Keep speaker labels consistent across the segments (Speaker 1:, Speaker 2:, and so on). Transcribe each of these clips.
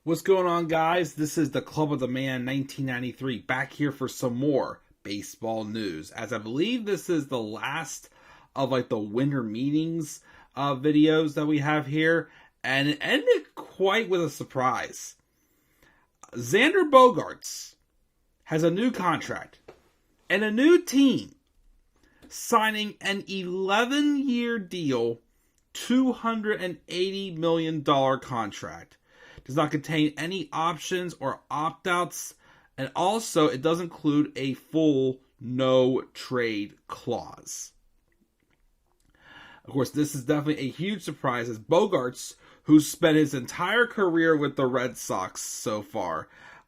Speaker 1: What's going on, guys? This is the Club of the Man 1993 back here for some more baseball news, as I believe this is the last of the winter meetings videos that we have here, and it ended quite with a surprise. Xander Bogaerts has a new contract and a new team, signing an 11-year deal, $280 million contract. Does not contain any options or opt-outs, and also it does include a full no-trade clause. Of course, this is definitely a huge surprise, as Bogaerts, who spent his entire career with the Red Sox so far,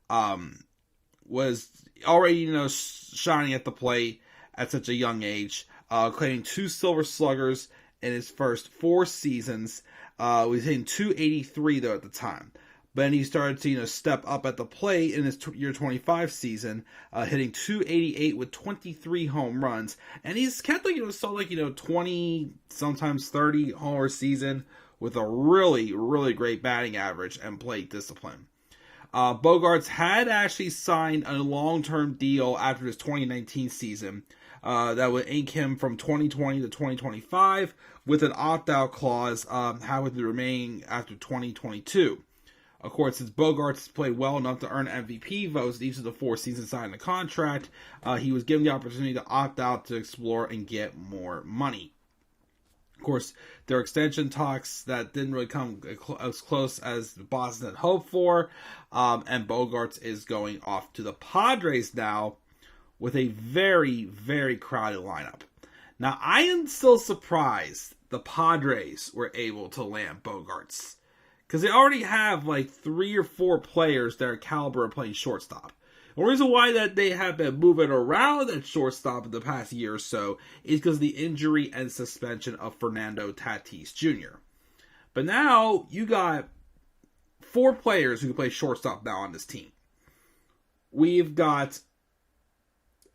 Speaker 1: was already, shining at the plate at such a young age, claiming 2 Silver Sluggers in his first 4 seasons. He was hitting .283 though at the time. But then he started to, step up at the plate in his year 25 season, hitting .288 with 23 home runs. And he's kept, 20, sometimes 30 homer season with a really, really great batting average and plate discipline. Bogaerts had actually signed a long-term deal after his 2019 season that would ink him from 2020 to 2025 with an opt-out clause having to remain after 2022. Of course, since Bogaerts has played well enough to earn MVP votes each of the 4 seasons signing the contract, he was given the opportunity to opt out to explore and get more money. Of course, there are extension talks that didn't really come as close as Boston had hoped for, and Bogaerts is going off to the Padres now with a very, very crowded lineup. Now, I am still surprised the Padres were able to land Bogaerts, because they already have 3 or 4 players that are caliber of playing shortstop. The reason why that they have been moving around at shortstop in the past year or so is because of the injury and suspension of Fernando Tatis Jr. But now you got 4 players who can play shortstop now on this team. We've got,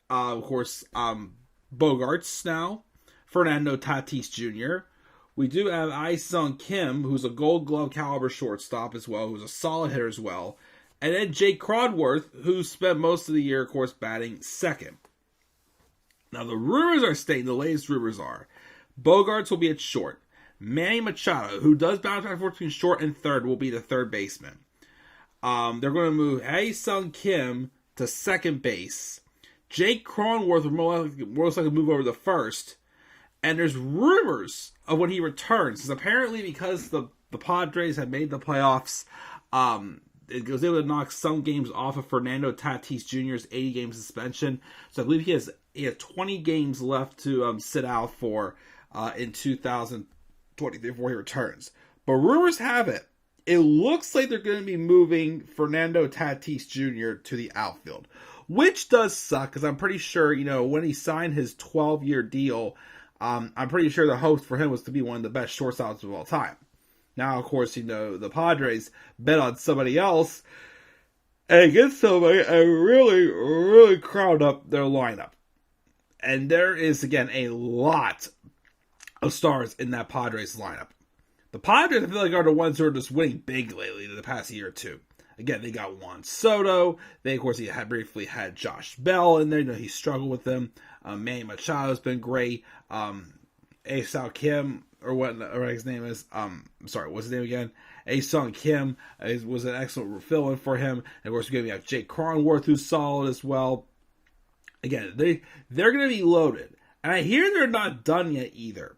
Speaker 1: of course, Bogaerts now, Fernando Tatis Jr., we do have Ha-Seong, who's a Gold Glove caliber shortstop as well, who's a solid hitter as well. And then Jake Cronworth, who spent most of the year, of course, batting second. Now, the rumors are stating, the latest rumors are, Bogaerts will be at short. Manny Machado, who does bounce back and forth between short and third, will be the third baseman. They're going to move Ha-Seong to second base. Jake Cronworth will most likely move over to first. And there's rumors of when he returns, because apparently because the Padres have made the playoffs, it was able to knock some games off of Fernando Tatis Jr.'s 80-game suspension. So I believe he has 20 games left to sit out for in 2020 before he returns. But rumors have it, it looks like they're going to be moving Fernando Tatis Jr. to the outfield, which does suck, because I'm pretty sure, when he signed his 12-year deal, I'm pretty sure the hopes for him was to be one of the best shortstops of all time. Now, of course, the Padres bet on somebody else and get somebody and really, really crowd up their lineup. And there is, again, a lot of stars in that Padres lineup. The Padres, I feel like, are the ones who are just winning big lately in the past year or two. Again, they got Juan Soto. They, of course, briefly had Josh Bell in there. He struggled with them. Manny Machado's been great. Ha-Seong, or his name is, what's his name again? Ha-Seong was an excellent fill-in for him. And of course, we're going to have Jake Cronworth, who's solid as well. Again, they're going to be loaded. And I hear they're not done yet either.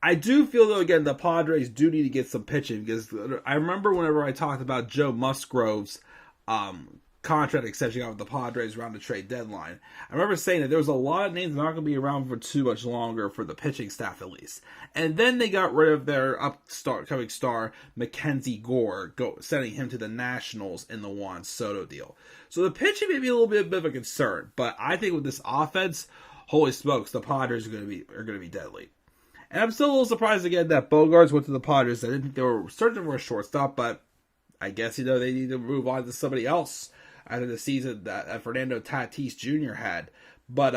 Speaker 1: I do feel, though, again, the Padres do need to get some pitching, because I remember whenever I talked about Joe Musgrove's contract extension out with the Padres around the trade deadline, I remember saying that there was a lot of names that aren't going to be around for too much longer for the pitching staff, at least. And then they got rid of their upcoming star, Mackenzie Gore, sending him to the Nationals in the Juan Soto deal. So the pitching may be a little bit of a concern, but I think with this offense, holy smokes, the Padres are going to be deadly. And I'm still a little surprised again that Bogaerts went to the Padres. I didn't think they were searching for a shortstop, but I guess, they need to move on to somebody else after the season that Fernando Tatis Jr. had. But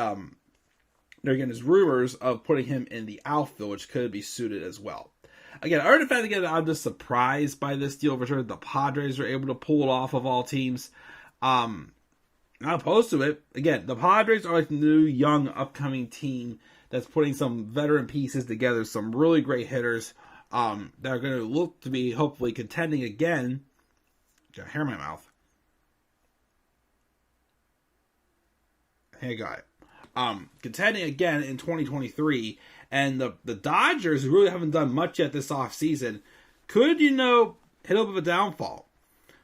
Speaker 1: there again is rumors of putting him in the outfield, which could be suited as well. Again, other than the fact again, I'm just surprised by this deal for sure. The Padres are able to pull it off of all teams. Not opposed to it. Again, the Padres are like the new, young, upcoming team that's putting some veteran pieces together, some really great hitters that are going to look to be hopefully contending again. Got hair in my mouth. Hey, got it. Contending again in 2023. And the Dodgers, who really haven't done much yet this offseason, could, hit a bit of a downfall.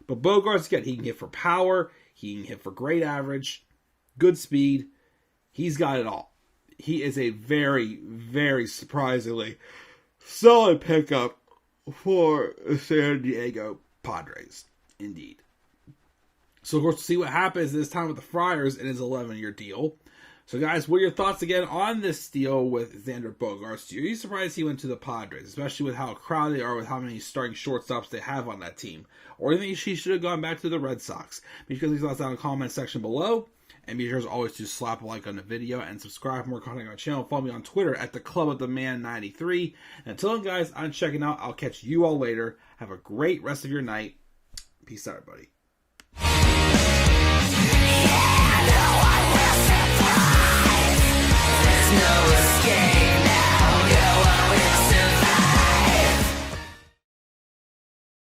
Speaker 1: But Bogaerts, again, he can hit for power. He can hit for great average, good speed. He's got it all. He is a very, very surprisingly solid pickup for San Diego Padres, indeed. So, of course, we'll see what happens this time with the Friars in his 11-year deal. So, guys, what are your thoughts again on this deal with Xander Bogaerts? Are you surprised he went to the Padres, especially with how crowded they are, with how many starting shortstops they have on that team? Or do you think he should have gone back to the Red Sox? Be sure to leave your thoughts down in the comment section below. And be sure as always to slap a like on the video and subscribe for more content on our channel. Follow me on Twitter at @thecluboftheman93. And until then, guys, I'm checking out. I'll catch you all later. Have a great rest of your night. Peace out, everybody.